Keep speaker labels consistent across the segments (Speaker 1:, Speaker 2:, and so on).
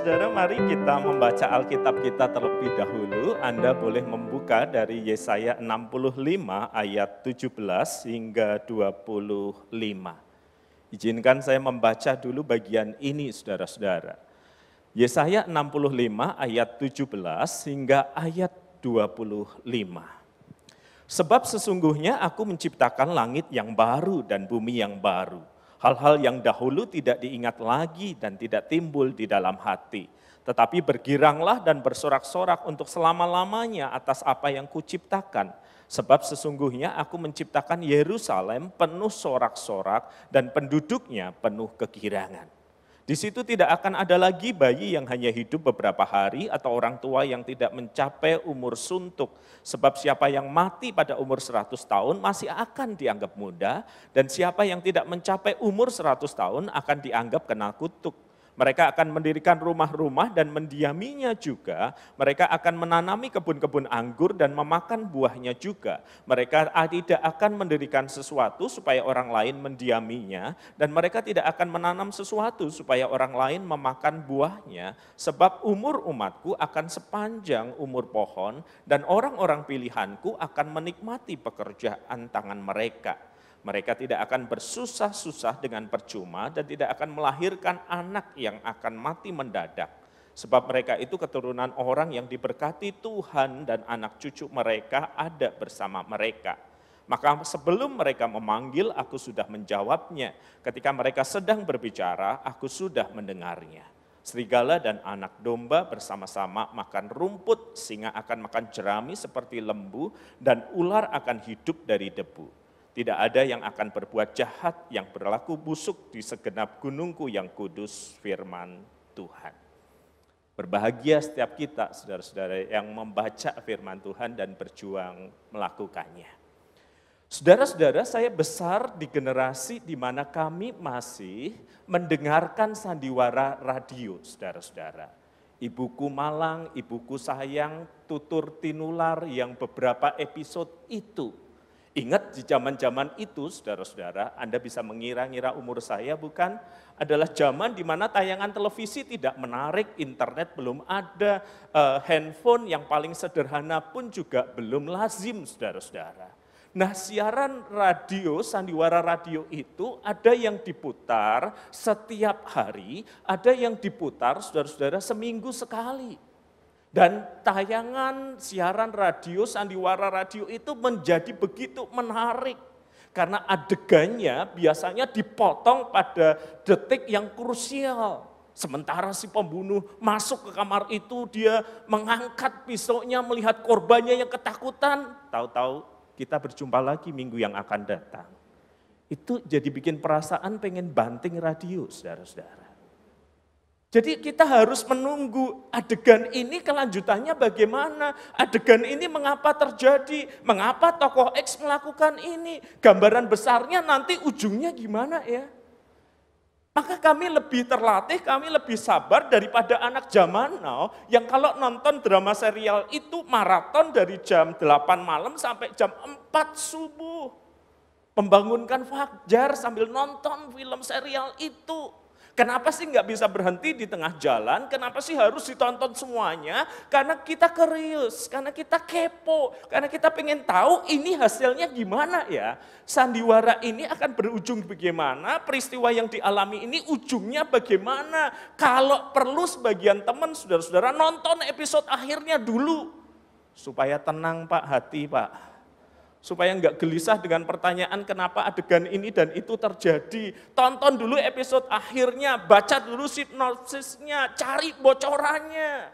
Speaker 1: Saudara-saudara, mari kita membaca Alkitab kita terlebih dahulu. Anda boleh membuka dari Yesaya 65 ayat 17 hingga 25. Izinkan saya membaca dulu bagian ini, saudara-saudara. Yesaya 65 ayat 17 hingga ayat 25. Sebab sesungguhnya aku menciptakan langit yang baru dan bumi yang baru. Hal-hal yang dahulu tidak diingat lagi dan tidak timbul di dalam hati. Tetapi bergiranglah dan bersorak-sorak untuk selama-lamanya atas apa yang kuciptakan. Sebab sesungguhnya aku menciptakan Yerusalem penuh sorak-sorak dan penduduknya penuh kegirangan. Di situ tidak akan ada lagi bayi yang hanya hidup beberapa hari atau orang tua yang tidak mencapai umur suntuk. Sebab siapa yang mati pada umur 100 tahun masih akan dianggap muda, dan siapa yang tidak mencapai umur 100 tahun akan dianggap kena kutuk. Mereka akan mendirikan rumah-rumah dan mendiaminya juga. Mereka akan menanami kebun-kebun anggur dan memakan buahnya juga. Mereka tidak akan mendirikan sesuatu supaya orang lain mendiaminya. Dan mereka tidak akan menanam sesuatu supaya orang lain memakan buahnya. Sebab umur umatku akan sepanjang umur pohon dan orang-orang pilihanku akan menikmati pekerjaan tangan mereka. Mereka tidak akan bersusah-susah dengan percuma dan tidak akan melahirkan anak yang akan mati mendadak. Sebab mereka itu keturunan orang yang diberkati Tuhan dan anak cucu mereka ada bersama mereka. Maka sebelum mereka memanggil, aku sudah menjawabnya. Ketika mereka sedang berbicara, aku sudah mendengarnya. Serigala dan anak domba bersama-sama makan rumput, singa akan makan jerami seperti lembu, dan ular akan hidup dari debu. Tidak ada yang akan berbuat jahat yang berlaku busuk di segenap gunungku yang kudus, firman Tuhan. Berbahagia setiap kita, saudara-saudara, yang membaca firman Tuhan dan berjuang melakukannya. Saudara-saudara, saya besar di generasi di mana kami masih mendengarkan sandiwara radio, saudara-saudara. Ibuku Malang, ibuku sayang, tutur tinular yang beberapa episode itu. Ingat di zaman-zaman itu, saudara-saudara, Anda bisa mengira-ngira umur saya bukan? Adalah zaman di mana tayangan televisi tidak menarik, internet belum ada, handphone yang paling sederhana pun juga belum lazim, saudara-saudara. Nah, siaran radio, sandiwara radio itu ada yang diputar setiap hari, ada yang diputar, saudara-saudara, seminggu sekali. Dan tayangan siaran radio, sandiwara radio itu menjadi begitu menarik. Karena adegannya biasanya dipotong pada detik yang krusial. Sementara si pembunuh masuk ke kamar itu, dia mengangkat pisaunya melihat korbannya yang ketakutan. Tahu-tahu kita berjumpa lagi minggu yang akan datang. Itu jadi bikin perasaan pengen banting radio, saudara-saudara. Jadi kita harus menunggu adegan ini kelanjutannya bagaimana, adegan ini mengapa terjadi, mengapa tokoh X melakukan ini, gambaran besarnya nanti ujungnya gimana ya. Maka kami lebih terlatih, kami lebih sabar daripada anak zaman now yang kalau nonton drama serial itu maraton dari jam 8 malam sampai jam 4 subuh. Membangunkan fajar sambil nonton film serial itu. Kenapa sih nggak bisa berhenti di tengah jalan? Kenapa sih harus ditonton semuanya? Karena kita curious, karena kita kepo, karena kita pengen tahu ini hasilnya gimana ya. Sandiwara ini akan berujung bagaimana, peristiwa yang dialami ini ujungnya bagaimana. Kalau perlu sebagian teman, saudara-saudara nonton episode akhirnya dulu. Supaya tenang Pak, hati Pak. Supaya enggak gelisah dengan pertanyaan kenapa adegan ini dan itu terjadi. Tonton dulu episode akhirnya, baca dulu sinopsisnya, cari bocorannya.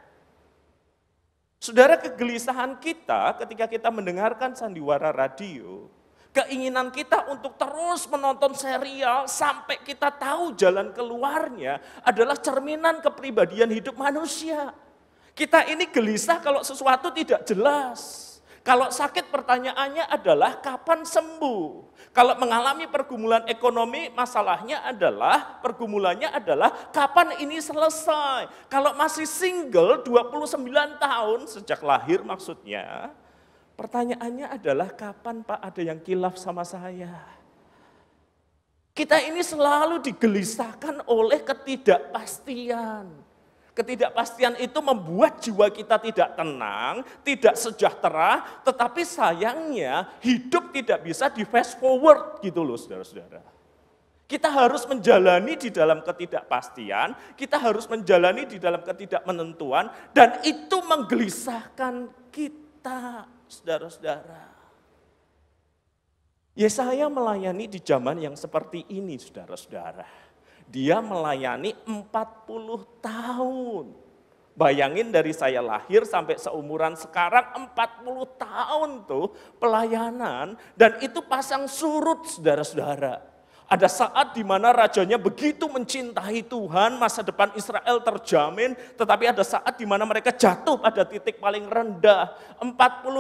Speaker 1: Saudara, kegelisahan kita ketika kita mendengarkan sandiwara radio, keinginan kita untuk terus menonton serial sampai kita tahu jalan keluarnya adalah cerminan kepribadian hidup manusia. Kita ini gelisah kalau sesuatu tidak jelas. Kalau sakit pertanyaannya adalah kapan sembuh. Kalau mengalami pergumulan ekonomi masalahnya adalah, pergumulannya adalah kapan ini selesai. Kalau masih single 29 tahun sejak lahir maksudnya, pertanyaannya adalah kapan Pak ada yang kilaf sama saya. Kita ini selalu digelisahkan oleh ketidakpastian. Ketidakpastian itu membuat jiwa kita tidak tenang, tidak sejahtera, tetapi sayangnya hidup tidak bisa di fast forward gitu loh saudara-saudara. Kita harus menjalani di dalam ketidakpastian, kita harus menjalani di dalam ketidakmenentuan, dan itu menggelisahkan kita saudara-saudara. Yesaya melayani di zaman yang seperti ini saudara-saudara. Dia melayani 40 tahun. Bayangin dari saya lahir sampai seumuran sekarang 40 tahun tuh pelayanan. Dan itu pasang surut saudara-saudara. Ada saat di mana rajanya begitu mencintai Tuhan, masa depan Israel terjamin, tetapi ada saat di mana mereka jatuh pada titik paling rendah. 40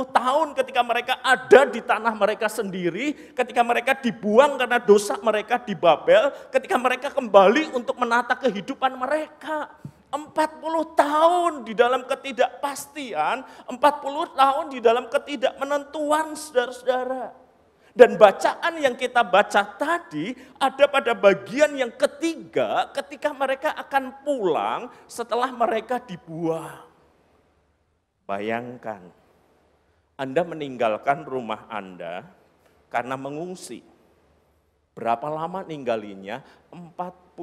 Speaker 1: tahun ketika mereka ada di tanah mereka sendiri, ketika mereka dibuang karena dosa mereka di Babel, ketika mereka kembali untuk menata kehidupan mereka. 40 tahun di dalam ketidakpastian, 40 tahun di dalam ketidakmenentuan saudara-saudara. Dan bacaan yang kita baca tadi ada pada bagian yang ketiga ketika mereka akan pulang setelah mereka dibuang. Bayangkan, Anda meninggalkan rumah Anda karena mengungsi. Berapa lama ninggalinya? 40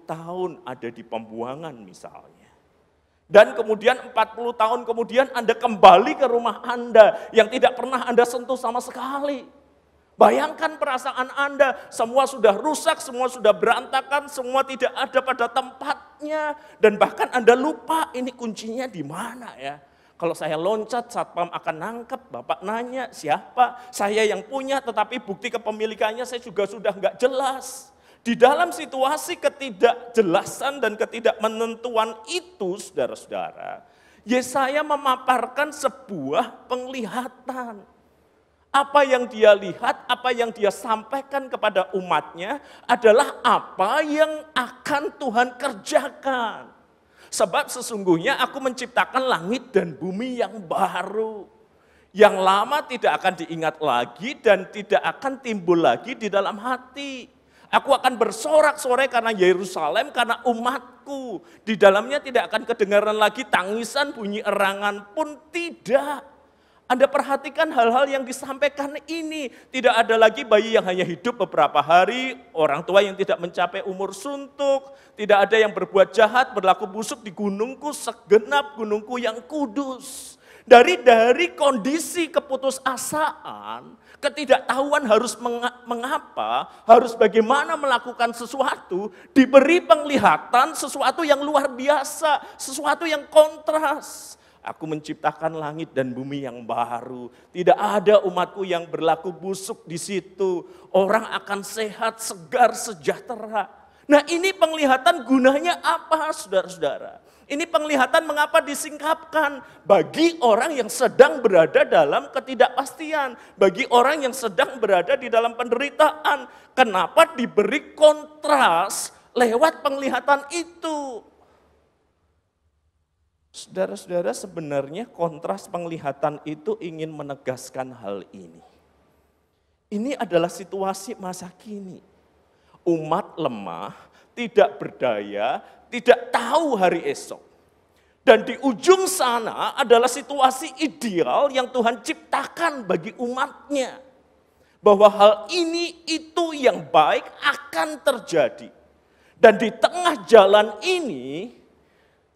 Speaker 1: tahun ada di pembuangan misalnya. Dan kemudian 40 tahun kemudian Anda kembali ke rumah Anda yang tidak pernah Anda sentuh sama sekali. Bayangkan perasaan Anda, semua sudah rusak, semua sudah berantakan, semua tidak ada pada tempatnya. Dan bahkan Anda lupa ini kuncinya di mana ya. Kalau saya loncat, satpam akan nangkep, Bapak nanya siapa, saya yang punya tetapi bukti kepemilikannya saya juga sudah nggak jelas. Di dalam situasi ketidakjelasan dan ketidakmenentuan itu saudara-saudara, Yesaya memaparkan sebuah penglihatan. Apa yang dia lihat, apa yang dia sampaikan kepada umatnya adalah apa yang akan Tuhan kerjakan. Sebab sesungguhnya aku menciptakan langit dan bumi yang baru. Yang lama tidak akan diingat lagi dan tidak akan timbul lagi di dalam hati. Aku akan bersorak-sorai karena Yerusalem, karena umatku. Di dalamnya tidak akan kedengaran lagi tangisan, bunyi erangan pun tidak. Anda perhatikan hal-hal yang disampaikan ini. Tidak ada lagi bayi yang hanya hidup beberapa hari, orang tua yang tidak mencapai umur suntuk, tidak ada yang berbuat jahat, berlaku busuk di gunungku, segenap gunungku yang kudus. Dari kondisi keputusasaan, ketidaktahuan harus mengapa, harus bagaimana melakukan sesuatu, diberi penglihatan sesuatu yang luar biasa, sesuatu yang kontras. Aku menciptakan langit dan bumi yang baru. Tidak ada umatku yang berlaku busuk di situ. Orang akan sehat, segar, sejahtera. Nah ini penglihatan gunanya apa saudara-saudara? Ini penglihatan mengapa disingkapkan? Bagi orang yang sedang berada dalam ketidakpastian. Bagi orang yang sedang berada di dalam penderitaan. Kenapa diberi kontras lewat penglihatan itu? Saudara-saudara, sebenarnya kontras penglihatan itu ingin menegaskan hal ini. Ini adalah situasi masa kini. Umat lemah, tidak berdaya, tidak tahu hari esok. Dan di ujung sana adalah situasi ideal yang Tuhan ciptakan bagi umatnya. Bahwa hal ini itu yang baik akan terjadi. Dan di tengah jalan ini,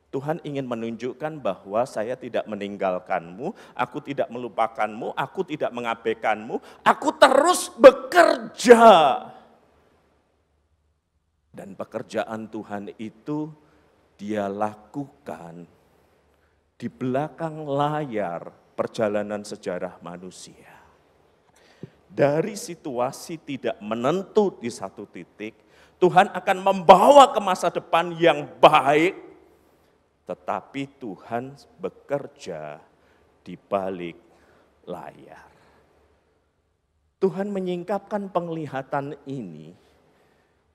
Speaker 1: Tuhan ingin menunjukkan bahwa saya tidak meninggalkanmu, aku tidak melupakanmu, aku tidak mengabaikanmu, aku terus bekerja. Dan pekerjaan Tuhan itu dia lakukan di belakang layar perjalanan sejarah manusia. Dari situasi tidak menentu di satu titik, Tuhan akan membawa ke masa depan yang baik. Tetapi Tuhan bekerja di balik layar. Tuhan menyingkapkan penglihatan ini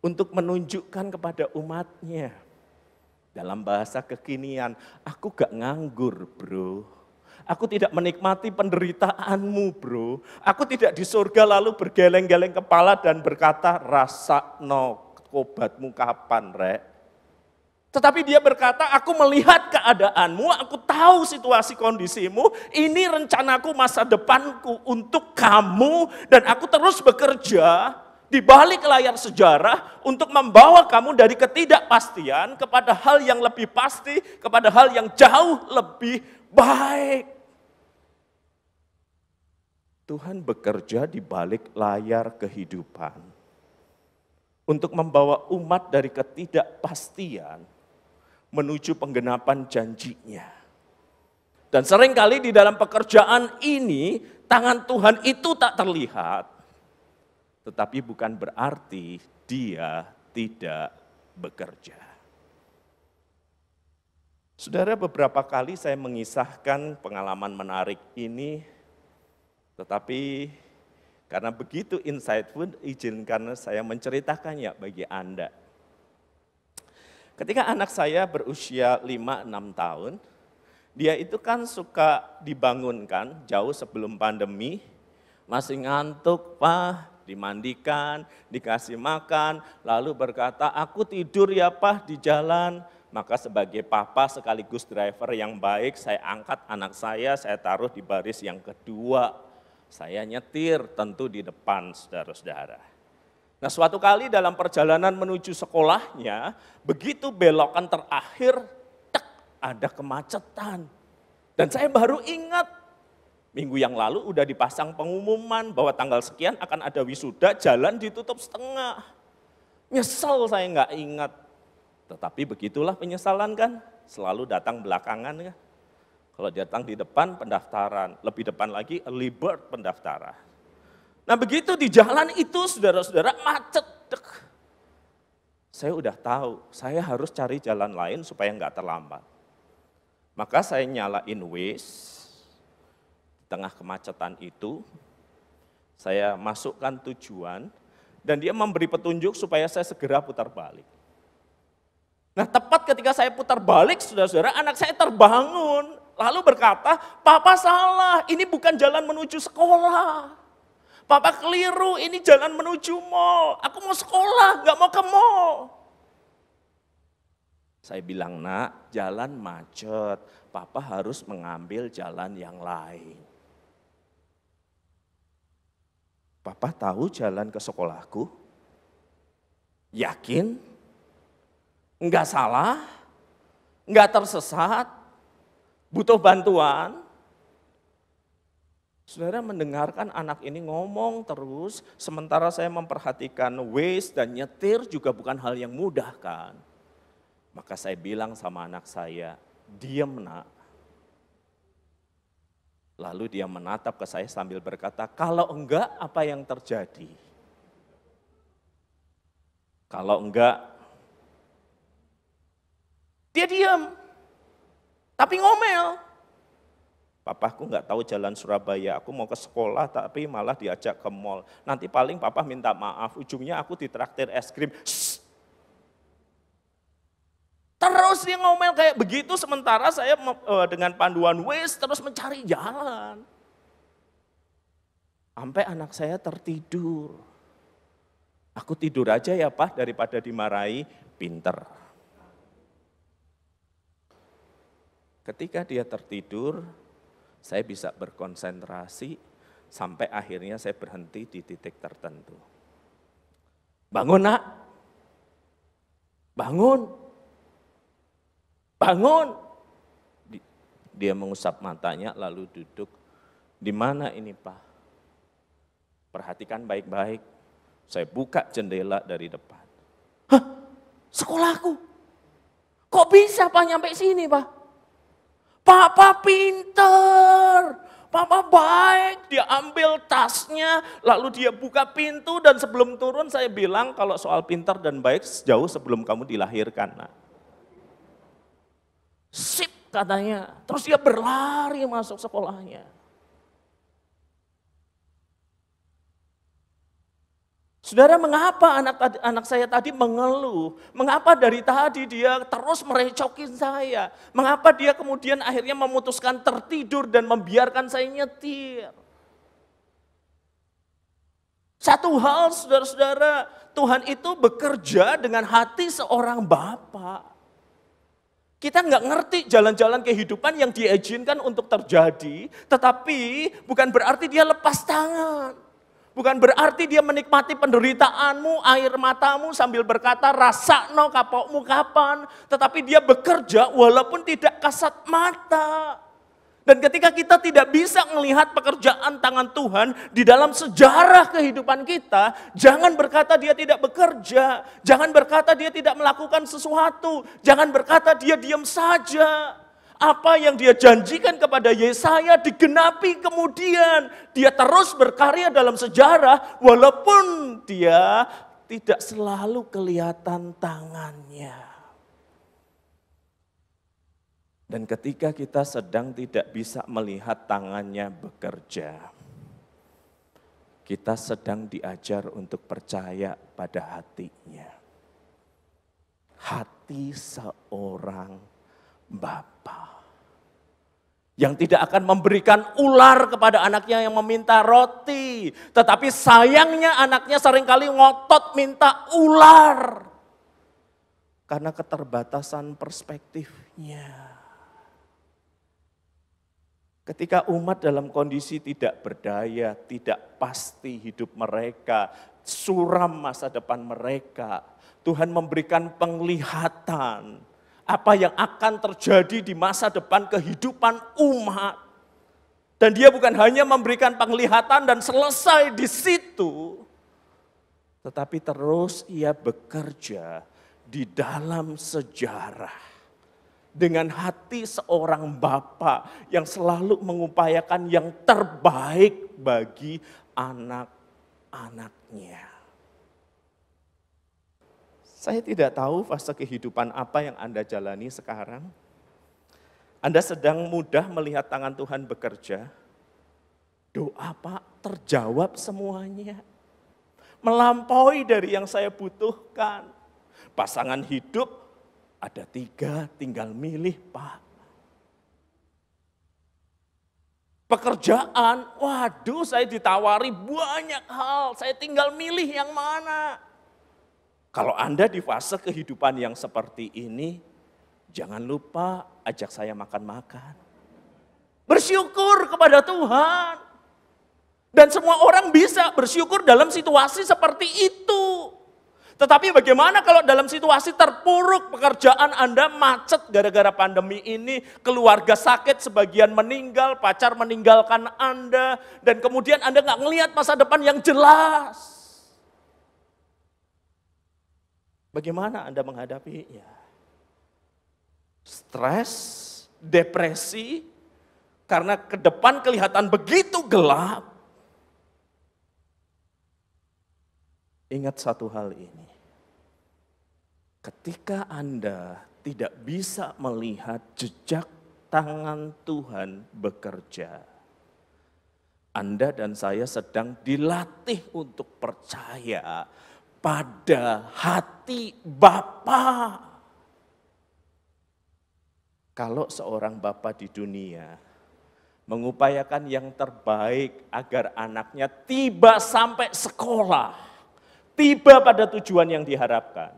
Speaker 1: untuk menunjukkan kepada umatnya. Dalam bahasa kekinian, aku gak nganggur bro. Aku tidak menikmati penderitaanmu bro. Aku tidak di surga lalu bergeleng-geleng kepala dan berkata, rasa no obatmu kapan rek. Tetapi dia berkata, aku melihat keadaanmu, aku tahu situasi kondisimu, ini rencanaku masa depanku untuk kamu, dan aku terus bekerja di balik layar sejarah untuk membawa kamu dari ketidakpastian kepada hal yang lebih pasti, kepada hal yang jauh lebih baik. Tuhan bekerja di balik layar kehidupan untuk membawa umat dari ketidakpastian menuju penggenapan janjinya. Dan seringkali di dalam pekerjaan ini, tangan Tuhan itu tak terlihat. Tetapi bukan berarti dia tidak bekerja. Saudara, beberapa kali saya mengisahkan pengalaman menarik ini, tetapi karena begitu insightful, izinkan saya menceritakannya bagi Anda. Ketika anak saya berusia 5-6 tahun, dia itu kan suka dibangunkan jauh sebelum pandemi, masih ngantuk, Pak, dimandikan, dikasih makan, lalu berkata, aku tidur ya Pak di jalan. Maka sebagai papa sekaligus driver yang baik, saya angkat anak saya taruh di baris yang kedua. Saya nyetir tentu di depan saudara-saudara. Nah, suatu kali dalam perjalanan menuju sekolahnya, begitu belokan terakhir, ada kemacetan. Dan saya baru ingat, minggu yang lalu udah dipasang pengumuman bahwa tanggal sekian akan ada wisuda, jalan ditutup setengah. Nyesel saya nggak ingat. Tetapi begitulah penyesalan kan, selalu datang belakangan kan. Kalau datang di depan pendaftaran, lebih depan lagi early bird pendaftaran. Nah begitu di jalan itu saudara-saudara macet. Saya udah tahu, saya harus cari jalan lain supaya nggak terlambat. Maka saya nyalain Waze, di tengah kemacetan itu, saya masukkan tujuan, dan dia memberi petunjuk supaya saya segera putar balik. Nah tepat ketika saya putar balik, saudara-saudara, anak saya terbangun, lalu berkata, Papa salah, ini bukan jalan menuju sekolah. Papa keliru, ini jalan menuju mall. Aku mau sekolah, gak mau ke mall. Saya bilang, nak, jalan macet. Papa harus mengambil jalan yang lain. Papa tahu jalan ke sekolahku? Yakin? Enggak salah? Enggak tersesat? Butuh bantuan? Saudara mendengarkan anak ini ngomong terus, sementara saya memperhatikan Waze dan nyetir juga bukan hal yang mudah kan. Maka saya bilang sama anak saya, diam nak. Lalu dia menatap ke saya sambil berkata, kalau enggak apa yang terjadi? Kalau enggak, dia diam, tapi ngomel. Papaku nggak tahu jalan Surabaya, aku mau ke sekolah tapi malah diajak ke mall. Nanti paling papa minta maaf, ujungnya aku ditraktir es krim. Shh. Terus dia ngomel kayak begitu, sementara saya dengan panduan Waze terus mencari jalan. Sampai anak saya tertidur. Aku tidur aja ya Pak daripada dimarahi, pinter. Ketika dia tertidur, saya bisa berkonsentrasi sampai akhirnya saya berhenti di titik tertentu. Bangun nak, bangun, bangun. Dia mengusap matanya lalu duduk. Di mana ini Pak? Perhatikan baik-baik. Saya buka jendela dari depan. Hah? Sekolahku? Kok bisa Pak nyampe sini Pak? Papa pinter, Papa baik, dia ambil tasnya, lalu dia buka pintu dan sebelum turun saya bilang kalau soal pinter dan baik jauh sebelum kamu dilahirkan. Nah. Sip katanya, terus dia berlari masuk sekolahnya. Saudara, mengapa anak saya tadi mengeluh? Mengapa dari tadi dia terus merecokin saya? Mengapa dia kemudian akhirnya memutuskan tertidur dan membiarkan saya nyetir? Satu hal saudara-saudara, Tuhan itu bekerja dengan hati seorang bapa. Kita nggak ngerti jalan-jalan kehidupan yang dia izinkan untuk terjadi, tetapi bukan berarti dia lepas tangan. Bukan berarti dia menikmati penderitaanmu, air matamu sambil berkata, rasakno kapokmu kapan. Tetapi dia bekerja walaupun tidak kasat mata. Dan ketika kita tidak bisa melihat pekerjaan tangan Tuhan di dalam sejarah kehidupan kita, jangan berkata dia tidak bekerja, jangan berkata dia tidak melakukan sesuatu, jangan berkata dia diam saja. Apa yang dia janjikan kepada Yesaya digenapi kemudian. Dia terus berkarya dalam sejarah walaupun dia tidak selalu kelihatan tangannya. Dan ketika kita sedang tidak bisa melihat tangannya bekerja, kita sedang diajar untuk percaya pada hatinya. Hati seorang bapa yang tidak akan memberikan ular kepada anaknya yang meminta roti. Tetapi sayangnya anaknya seringkali ngotot minta ular. Karena keterbatasan perspektifnya. Ketika umat dalam kondisi tidak berdaya, tidak pasti hidup mereka, suram masa depan mereka, Tuhan memberikan penglihatan apa yang akan terjadi di masa depan kehidupan umat. Dan dia bukan hanya memberikan penglihatan dan selesai di situ, tetapi terus ia bekerja di dalam sejarah. Dengan hati seorang bapa yang selalu mengupayakan yang terbaik bagi anak-anaknya. Saya tidak tahu fase kehidupan apa yang Anda jalani sekarang. Anda sedang mudah melihat tangan Tuhan bekerja. Doa Pak terjawab semuanya. Melampaui dari yang saya butuhkan. Pasangan hidup ada 3, tinggal milih Pak. Pekerjaan, waduh saya ditawari banyak hal, saya tinggal milih yang mana. Kalau Anda di fase kehidupan yang seperti ini, jangan lupa ajak saya makan-makan. Bersyukur kepada Tuhan. Dan semua orang bisa bersyukur dalam situasi seperti itu. Tetapi bagaimana kalau dalam situasi terpuruk, pekerjaan Anda macet gara-gara pandemi ini, keluarga sakit, sebagian meninggal, pacar meninggalkan Anda, dan kemudian Anda nggak ngelihat masa depan yang jelas. Bagaimana Anda menghadapinya? Stres, depresi, karena ke depan kelihatan begitu gelap. Ingat satu hal ini. Ketika Anda tidak bisa melihat jejak tangan Tuhan bekerja, Anda dan saya sedang dilatih untuk percaya pada hati Bapa. Kalau seorang bapa di dunia mengupayakan yang terbaik agar anaknya tiba sampai sekolah, tiba pada tujuan yang diharapkan,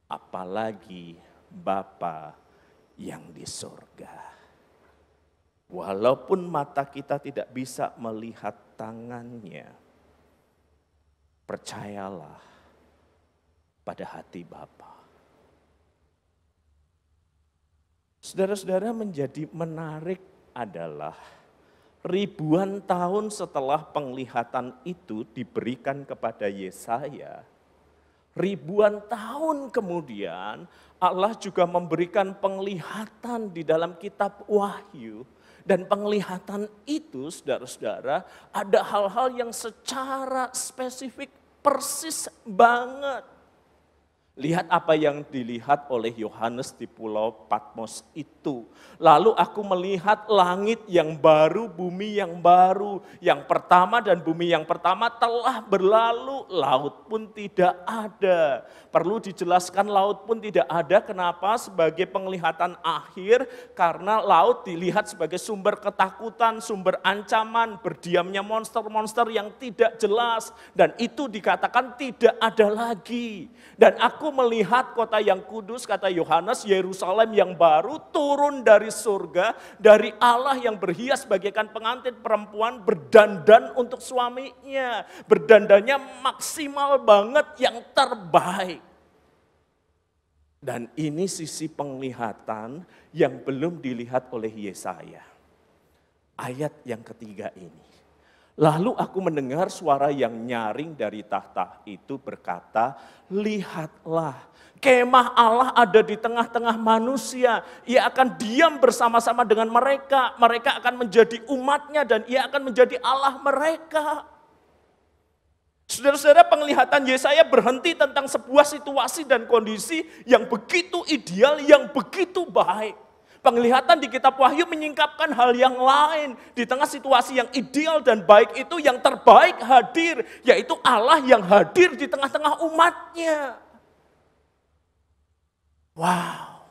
Speaker 1: apalagi Bapa yang di surga. Walaupun mata kita tidak bisa melihat tangannya, percayalah pada hati Bapa. Saudara-saudara, menjadi menarik adalah ribuan tahun setelah penglihatan itu diberikan kepada Yesaya, ribuan tahun kemudian Allah juga memberikan penglihatan di dalam kitab Wahyu. Dan penglihatan itu, saudara-saudara, ada hal-hal yang secara spesifik persis banget. Lihat apa yang dilihat oleh Yohanes di Pulau Patmos itu. Lalu aku melihat langit yang baru, bumi yang baru. Yang pertama dan bumi yang pertama telah berlalu, laut pun tidak ada. Perlu dijelaskan laut pun tidak ada, kenapa? Sebagai penglihatan akhir, karena laut dilihat sebagai sumber ketakutan, sumber ancaman, berdiamnya monster-monster yang tidak jelas. Dan itu dikatakan tidak ada lagi. Dan aku aku melihat kota yang kudus, kata Yohanes, Yerusalem yang baru turun dari surga, dari Allah yang berhias bagaikan pengantin perempuan berdandan untuk suaminya. Berdandannya maksimal banget, yang terbaik. Dan ini sisi penglihatan yang belum dilihat oleh Yesaya. Ayat yang ketiga ini. Lalu aku mendengar suara yang nyaring dari tahta itu berkata, lihatlah, kemah Allah ada di tengah-tengah manusia. Ia akan diam bersama-sama dengan mereka. Mereka akan menjadi umatnya dan ia akan menjadi Allah mereka. Saudara-saudara, penglihatan Yesaya berhenti tentang sebuah situasi dan kondisi yang begitu ideal, yang begitu baik. Penglihatan di kitab Wahyu menyingkapkan hal yang lain. Di tengah situasi yang ideal dan baik itu, yang terbaik hadir, yaitu Allah yang hadir di tengah-tengah umatnya. Wow.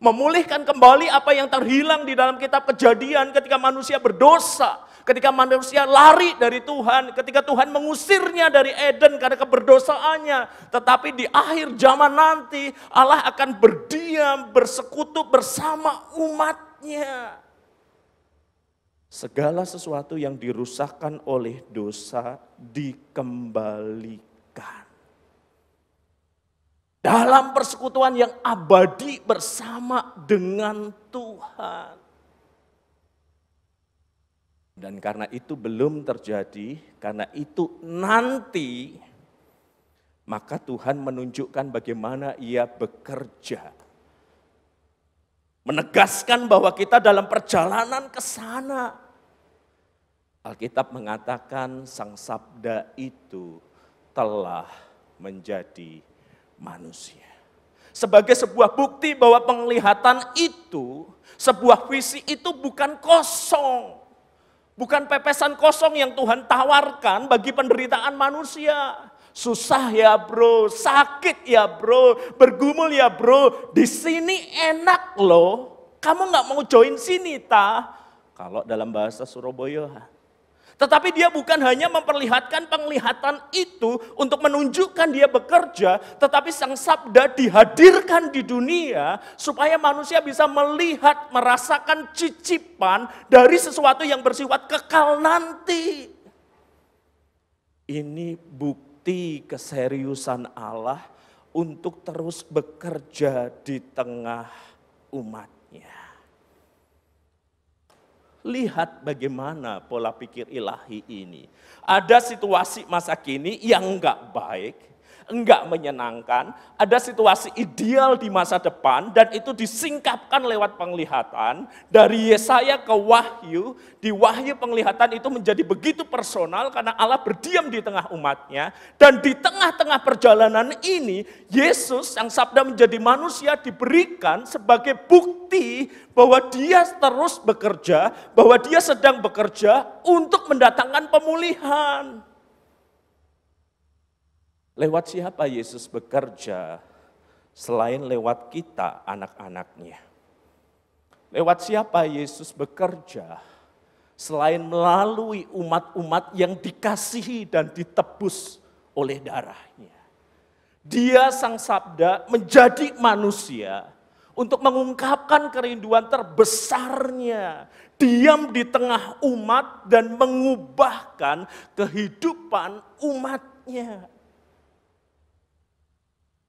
Speaker 1: Memulihkan kembali apa yang terhilang di dalam kitab Kejadian ketika manusia berdosa. Ketika manusia lari dari Tuhan, ketika Tuhan mengusirnya dari Eden karena keberdosaannya. Tetapi di akhir zaman nanti Allah akan berdiam, bersekutu bersama umatnya. Segala sesuatu yang dirusakkan oleh dosa dikembalikan. Dalam persekutuan yang abadi bersama dengan Tuhan. Dan karena itu belum terjadi, karena itu nanti, maka Tuhan menunjukkan bagaimana Ia bekerja. Menegaskan bahwa kita dalam perjalanan ke sana. Alkitab mengatakan Sang Sabda itu telah menjadi manusia. Sebagai sebuah bukti bahwa penglihatan itu, sebuah visi itu bukan kosong. Bukan pepesan kosong yang Tuhan tawarkan bagi penderitaan manusia. Susah ya bro, sakit ya bro, bergumul ya bro. Di sini enak loh, kamu gak mau join sini ta? Kalau dalam bahasa Surabaya. Tetapi dia bukan hanya memperlihatkan penglihatan itu untuk menunjukkan dia bekerja, tetapi Sang Sabda dihadirkan di dunia supaya manusia bisa melihat, merasakan cicipan dari sesuatu yang bersifat kekal nanti. Ini bukti keseriusan Allah untuk terus bekerja di tengah umatnya. Lihat bagaimana pola pikir ilahi ini. Ada situasi masa kini yang enggak baik, enggak menyenangkan. Ada situasi ideal di masa depan dan itu disingkapkan lewat penglihatan. Dari Yesaya ke Wahyu, di Wahyu penglihatan itu menjadi begitu personal karena Allah berdiam di tengah umatnya. Dan di tengah-tengah perjalanan ini, Yesus yang Sabda menjadi manusia diberikan sebagai bukti bahwa dia terus bekerja, bahwa dia sedang bekerja untuk mendatangkan pemulihan. Lewat siapa Yesus bekerja selain lewat kita anak-anaknya? Lewat siapa Yesus bekerja selain melalui umat-umat yang dikasihi dan ditebus oleh darahnya? Dia Sang Sabda menjadi manusia untuk mengungkapkan kerinduan terbesarnya, diam di tengah umat dan mengubahkan kehidupan umatnya.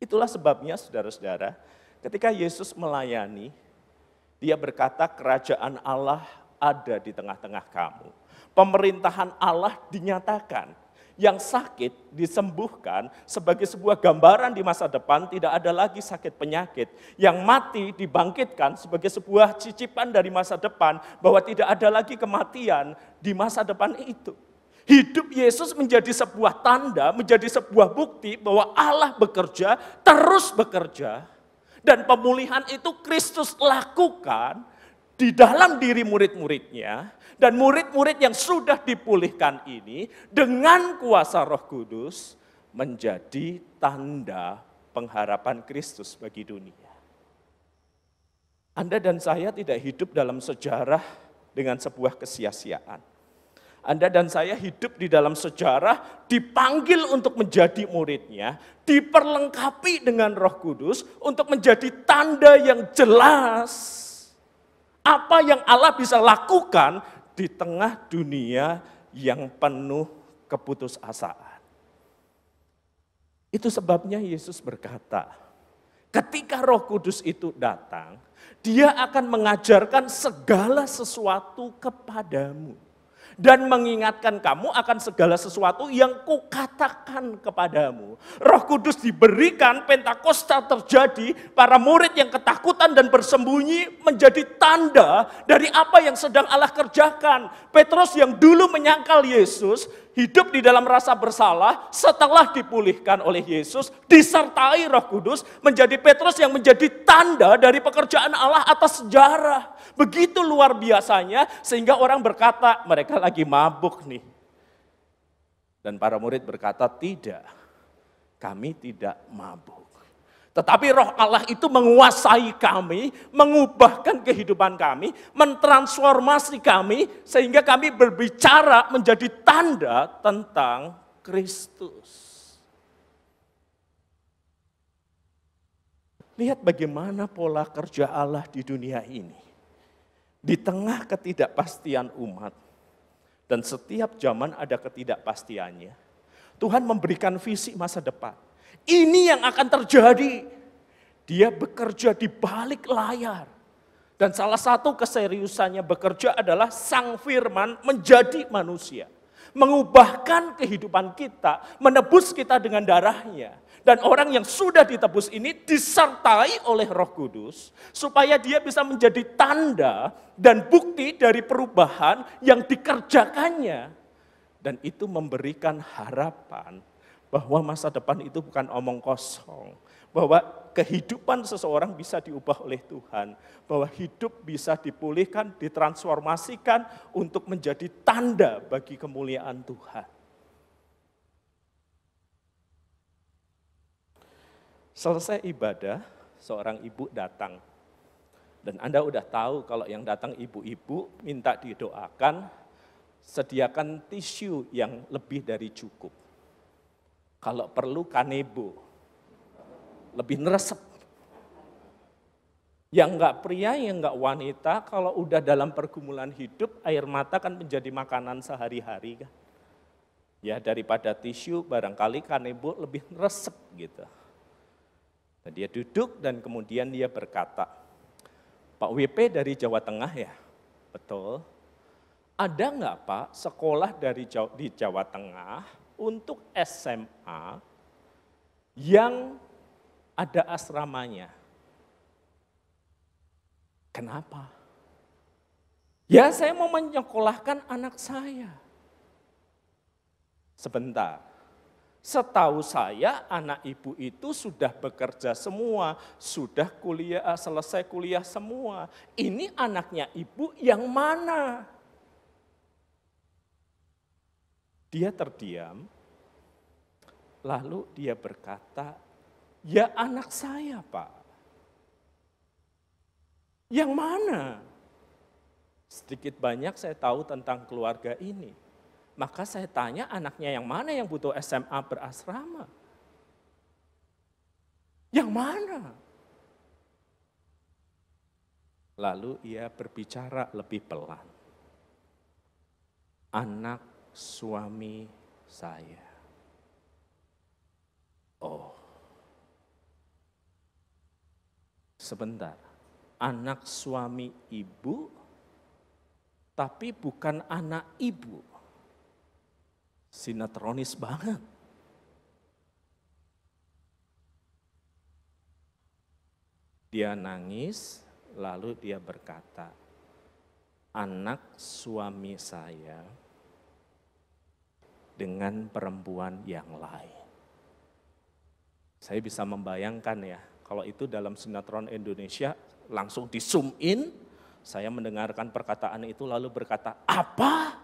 Speaker 1: Itulah sebabnya saudara-saudara, ketika Yesus melayani, dia berkata kerajaan Allah ada di tengah-tengah kamu. Pemerintahan Allah dinyatakan. Yang sakit disembuhkan sebagai sebuah gambaran di masa depan, tidak ada lagi sakit penyakit. Yang mati dibangkitkan sebagai sebuah cicipan dari masa depan, bahwa tidak ada lagi kematian di masa depan itu. Hidup Yesus menjadi sebuah tanda, menjadi sebuah bukti bahwa Allah bekerja, terus bekerja. Dan pemulihan itu Kristus lakukan di dalam diri murid-muridnya. Dan murid-murid yang sudah dipulihkan ini dengan kuasa Roh Kudus menjadi tanda pengharapan Kristus bagi dunia. Anda dan saya tidak hidup dalam sejarah dengan sebuah kesia-siaan. Anda dan saya hidup di dalam sejarah, dipanggil untuk menjadi muridnya, diperlengkapi dengan Roh Kudus untuk menjadi tanda yang jelas apa yang Allah bisa lakukan di tengah dunia yang penuh keputusasaan. Itu sebabnya Yesus berkata, ketika Roh Kudus itu datang, Dia akan mengajarkan segala sesuatu kepadamu. Dan mengingatkan kamu akan segala sesuatu yang kukatakan kepadamu. Roh Kudus diberikan, Pentakosta terjadi, para murid yang ketakutan dan bersembunyi menjadi tanda dari apa yang sedang Allah kerjakan. Petrus yang dulu menyangkal Yesus, hidup di dalam rasa bersalah, setelah dipulihkan oleh Yesus, disertai Roh Kudus, menjadi Petrus yang menjadi tanda dari pekerjaan Allah atas sejarah. Begitu luar biasanya, sehingga orang berkata, mereka lagi mabuk nih. Dan para murid berkata, tidak, kami tidak mabuk. Tetapi Roh Allah itu menguasai kami, mengubahkan kehidupan kami, mentransformasi kami, sehingga kami berbicara menjadi tanda tentang Kristus. Lihat bagaimana pola kerja Allah di dunia ini. Di tengah ketidakpastian umat, dan setiap zaman ada ketidakpastiannya, Tuhan memberikan visi masa depan. Ini yang akan terjadi. Dia bekerja di balik layar. Dan salah satu keseriusannya bekerja adalah Sang Firman menjadi manusia. Mengubahkan kehidupan kita, menebus kita dengan darahnya. Dan orang yang sudah ditebus ini disertai oleh Roh Kudus supaya dia bisa menjadi tanda dan bukti dari perubahan yang dikerjakannya. Dan itu memberikan harapan bahwa masa depan itu bukan omong kosong. Bahwa kehidupan seseorang bisa diubah oleh Tuhan. Bahwa hidup bisa dipulihkan, ditransformasikan untuk menjadi tanda bagi kemuliaan Tuhan. Selesai ibadah, seorang ibu datang. Dan Anda udah tahu kalau yang datang ibu-ibu minta didoakan, sediakan tisu yang lebih dari cukup. Kalau perlu kanebo, lebih neresep. Yang enggak pria, yang enggak wanita, kalau udah dalam pergumulan hidup, air mata kan menjadi makanan sehari-hari kan. Ya daripada tisu, barangkali kanebo lebih neresep gitu. Nah, dia duduk dan kemudian dia berkata, Pak WP dari Jawa Tengah ya? Betul. Ada enggak Pak sekolah di Jawa Tengah untuk SMA yang ada asramanya? Kenapa? Ya saya mau menyekolahkan anak saya. Sebentar. Setahu saya anak ibu itu sudah bekerja semua, sudah kuliah, selesai kuliah semua. Ini anaknya ibu yang mana? Dia terdiam, lalu dia berkata, ya anak saya Pak. Yang mana? Sedikit banyak saya tahu tentang keluarga ini. Maka saya tanya anaknya yang mana yang butuh SMA berasrama? Yang mana? Lalu ia berbicara lebih pelan. Anak suami saya. Oh. Sebentar. Anak suami ibu, tapi bukan anak ibu. Sinetronis banget. Dia nangis, lalu dia berkata, anak suami saya dengan perempuan yang lain. Saya bisa membayangkan ya, kalau itu dalam sinetron Indonesia langsung di zoom in, saya mendengarkan perkataan itu lalu berkata, apa?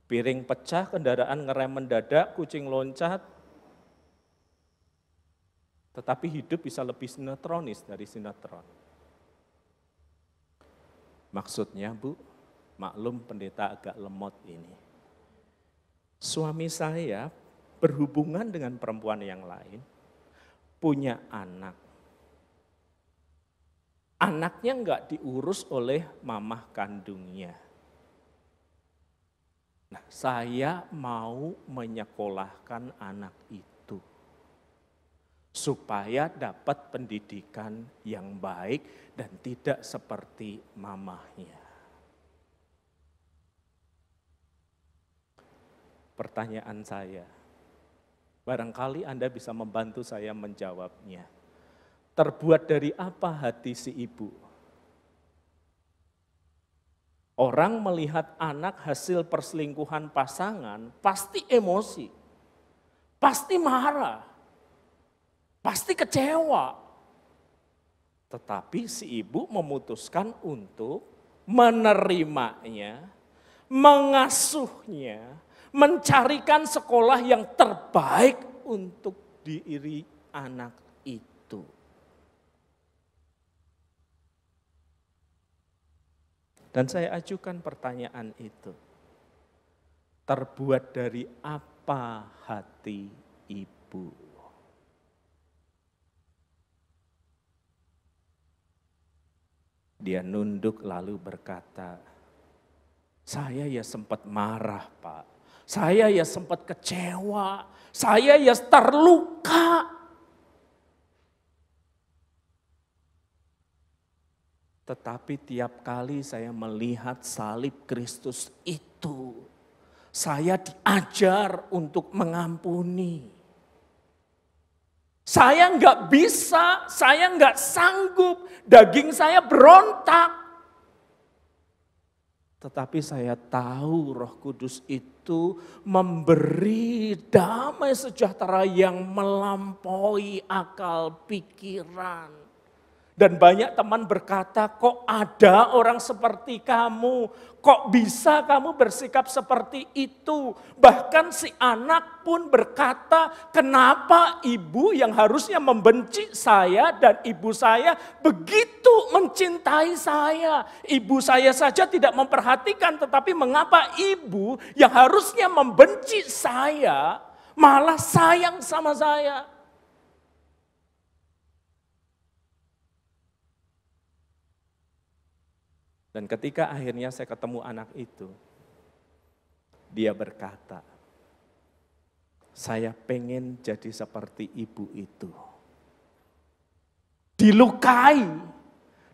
Speaker 1: Piring pecah, kendaraan ngerem mendadak, kucing loncat. Tetapi hidup bisa lebih sinetronis dari sinetron. Maksudnya Bu, Maklum pendeta agak lemot ini. Suami saya berhubungan dengan perempuan yang lain, punya anak. Anaknya enggak diurus oleh mamah kandungnya. Nah, saya mau menyekolahkan anak itu supaya dapat pendidikan yang baik dan tidak seperti mamahnya. Pertanyaan saya, barangkali Anda bisa membantu saya menjawabnya. Terbuat dari apa hati si ibu? Orang melihat anak hasil perselingkuhan pasangan, pasti emosi, pasti marah, pasti kecewa. Tetapi si ibu memutuskan untuk menerimanya, mengasuhnya, mencarikan sekolah yang terbaik untuk diri anak itu. Dan saya ajukan pertanyaan itu. Terbuat dari apa hati ibu? Dia nunduk lalu berkata, saya ya sempat marah Pak, saya ya sempat kecewa, saya ya terluka. Tetapi tiap kali saya melihat salib Kristus itu, saya diajar untuk mengampuni. Saya enggak bisa, saya enggak sanggup, daging saya berontak. Tetapi saya tahu Roh Kudus itu memberi damai sejahtera yang melampaui akal pikiran. Dan banyak teman berkata, kok ada orang seperti kamu? Kok bisa kamu bersikap seperti itu? Bahkan si anak pun berkata, kenapa ibu yang harusnya membenci saya dan ibu saya begitu mencintai saya? Ibu saya saja tidak memperhatikan, tetapi mengapa ibu yang harusnya membenci saya malah sayang sama saya? Dan ketika akhirnya saya ketemu anak itu, dia berkata, saya pengen jadi seperti ibu itu. Dilukai,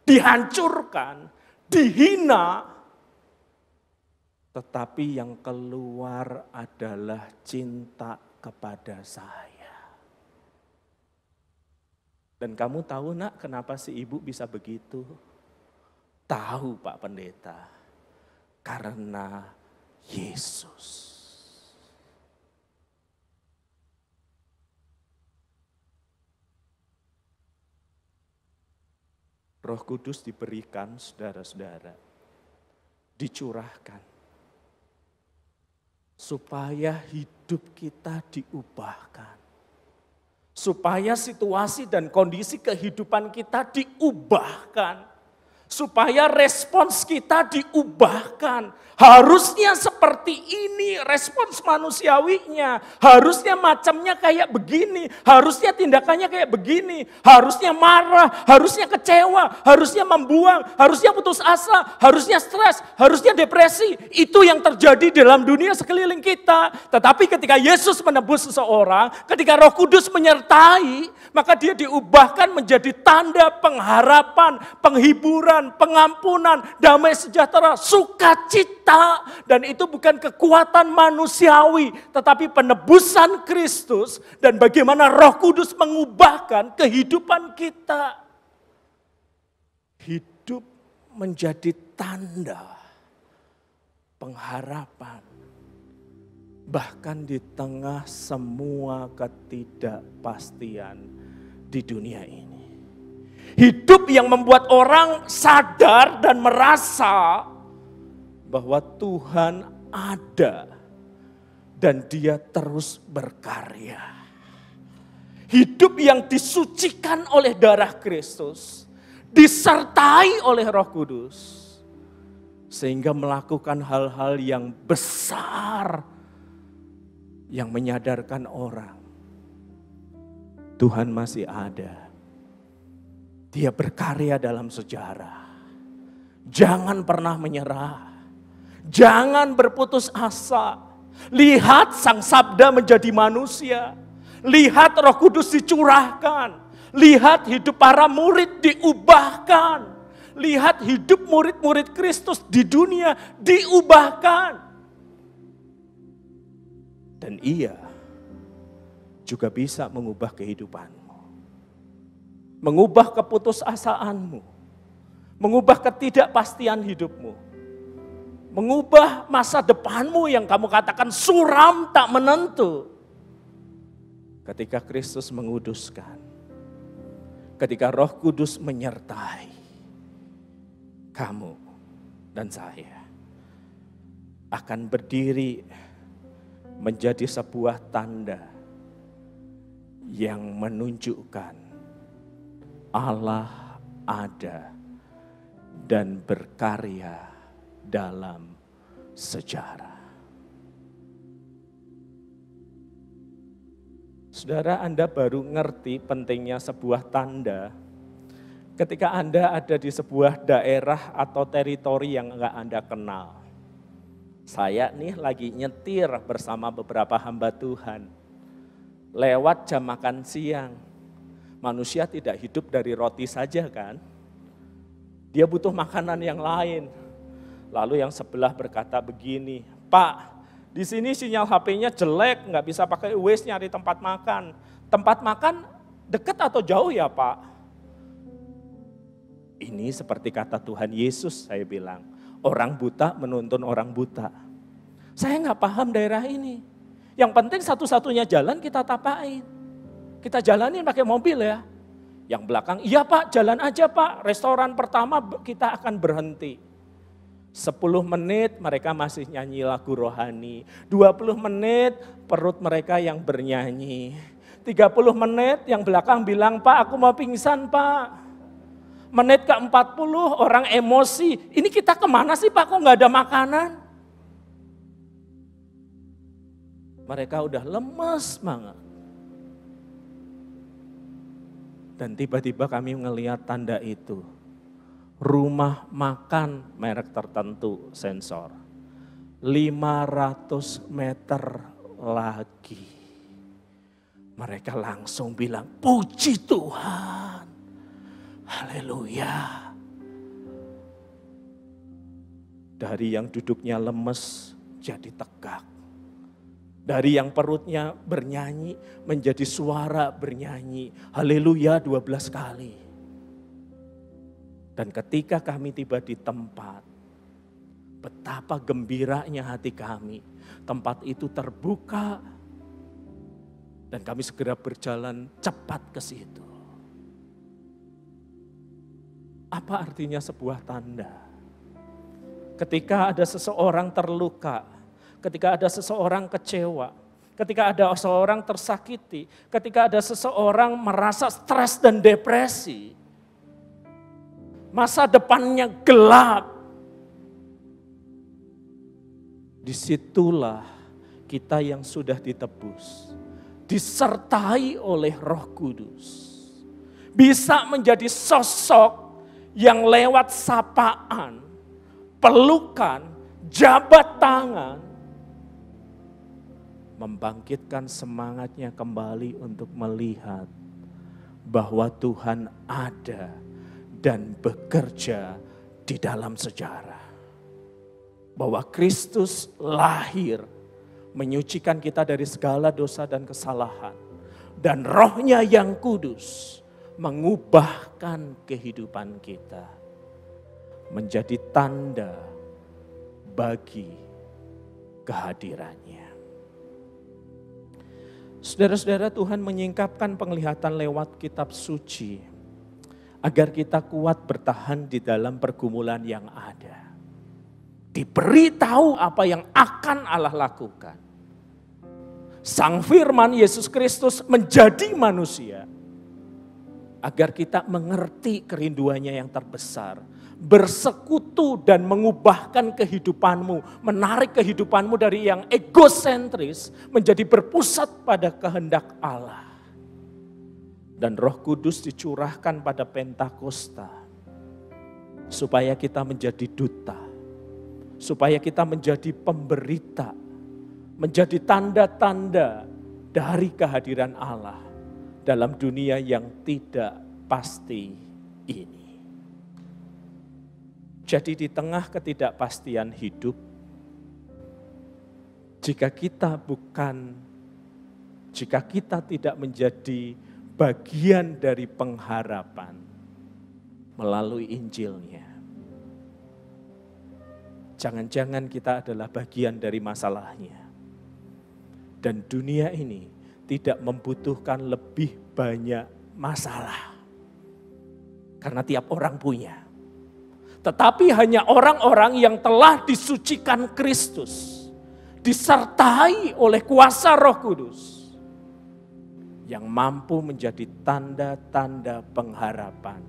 Speaker 1: dihancurkan, dihina, tetapi yang keluar adalah cinta kepada saya. Dan kamu tahu nak kenapa si ibu bisa begitu? Tahu Pak Pendeta, karena Yesus. Roh Kudus diberikan saudara-saudara, dicurahkan, supaya hidup kita diubahkan. Supaya situasi dan kondisi kehidupan kita diubahkan. Supaya respons kita diubahkan. Harusnya seperti ini respons manusiawinya. Harusnya macamnya kayak begini. Harusnya tindakannya kayak begini. Harusnya marah, harusnya kecewa, harusnya membuang, harusnya putus asa, harusnya stres, harusnya depresi. Itu yang terjadi dalam dunia sekeliling kita. Tetapi ketika Yesus menebus seseorang, ketika Roh Kudus menyertai, maka dia diubahkan menjadi tanda pengharapan, penghiburan, pengampunan, damai sejahtera, sukacita. Dan itu bukan kekuatan manusiawi, tetapi penebusan Kristus dan bagaimana Roh Kudus mengubahkan kehidupan kita. Hidup menjadi tanda pengharapan. Bahkan di tengah semua ketidakpastian di dunia ini. Hidup yang membuat orang sadar dan merasa bahwa Tuhan ada dan Dia terus berkarya. Hidup yang disucikan oleh darah Kristus, disertai oleh Roh Kudus, Sehingga melakukan hal-hal yang besar yang menyadarkan orang Tuhan masih ada. Dia berkarya dalam sejarah. Jangan pernah menyerah. Jangan berputus asa. Lihat Sang Sabda menjadi manusia. Lihat Roh Kudus dicurahkan. Lihat hidup para murid diubahkan. Lihat hidup murid-murid Kristus di dunia diubahkan. Dan Ia juga bisa mengubah kehidupanmu. Mengubah keputusasaanmu. Mengubah ketidakpastian hidupmu. Mengubah masa depanmu yang kamu katakan suram tak menentu. Ketika Kristus menguduskan. Ketika Roh Kudus menyertai kamu dan saya akan berdiri menjadi sebuah tanda yang menunjukkan Allah ada dan berkarya dalam sejarah. Saudara, Anda baru ngerti pentingnya sebuah tanda ketika Anda ada di sebuah daerah atau teritori yang enggak Anda kenal. Saya nih lagi nyetir bersama beberapa hamba Tuhan. Lewat jam makan siang. Manusia tidak hidup dari roti saja kan. Dia butuh makanan yang lain. Lalu yang sebelah berkata begini, Pak, di sini sinyal HP-nya jelek, nggak bisa pakai Waze nyari tempat makan. Tempat makan dekat atau jauh ya Pak? Ini seperti kata Tuhan Yesus, saya bilang. Orang buta menuntun orang buta. Saya nggak paham daerah ini. Yang penting satu-satunya jalan kita tapain. Kita jalanin pakai mobil ya. Yang belakang, iya Pak, jalan aja Pak. Restoran pertama kita akan berhenti. 10 menit mereka masih nyanyi lagu rohani. 20 menit perut mereka yang bernyanyi. 30 menit yang belakang bilang, Pak aku mau pingsan Pak. Menit ke-40 orang emosi. Ini kita kemana sih Pak, kok gak ada makanan? Mereka udah lemes banget. Dan tiba-tiba kami ngelihat tanda itu. Rumah makan merek tertentu sensor. 500 meter lagi. Mereka langsung bilang, puji Tuhan. Haleluya. Dari yang duduknya lemes jadi tegak. Dari yang perutnya bernyanyi menjadi suara bernyanyi. Haleluya 12 kali. Dan ketika kami tiba di tempat, betapa gembiranya hati kami. Tempat itu terbuka dan kami segera berjalan cepat ke situ. Apa artinya sebuah tanda? Ketika ada seseorang terluka, ketika ada seseorang kecewa, ketika ada seseorang tersakiti, ketika ada seseorang merasa stres dan depresi, masa depannya gelap. Disitulah kita yang sudah ditebus, disertai oleh Roh Kudus, bisa menjadi sosok yang lewat sapaan, pelukan, jabat tangan, membangkitkan semangatnya kembali untuk melihat bahwa Tuhan ada dan bekerja di dalam sejarah. Bahwa Kristus lahir menyucikan kita dari segala dosa dan kesalahan. Dan Roh-Nya yang kudus mengubahkan kehidupan kita menjadi tanda bagi kehadirannya. Saudara-saudara, Tuhan menyingkapkan penglihatan lewat kitab suci agar kita kuat bertahan di dalam pergumulan yang ada. Diberitahu apa yang akan Allah lakukan. Sang Firman Yesus Kristus menjadi manusia agar kita mengerti kerinduannya yang terbesar,
Speaker 2: bersekutu dan mengubahkan kehidupanmu, menarik kehidupanmu dari yang egosentris menjadi berpusat pada kehendak Allah. Dan Roh Kudus dicurahkan pada Pentakosta supaya kita menjadi duta, supaya kita menjadi pemberita, menjadi tanda-tanda dari kehadiran Allah dalam dunia yang tidak pasti ini. Jadi di tengah ketidakpastian hidup, jika kita tidak menjadi bagian dari pengharapan melalui Injilnya, jangan-jangan kita adalah bagian dari masalahnya. Dan dunia ini tidak membutuhkan lebih banyak masalah. Karena tiap orang punya. Tetapi hanya orang-orang yang telah disucikan Kristus, disertai oleh kuasa Roh Kudus, yang mampu menjadi tanda-tanda pengharapan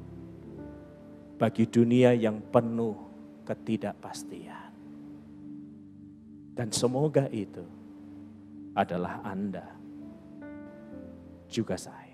Speaker 2: bagi dunia yang penuh ketidakpastian. Dan semoga itu adalah Anda, juga saya.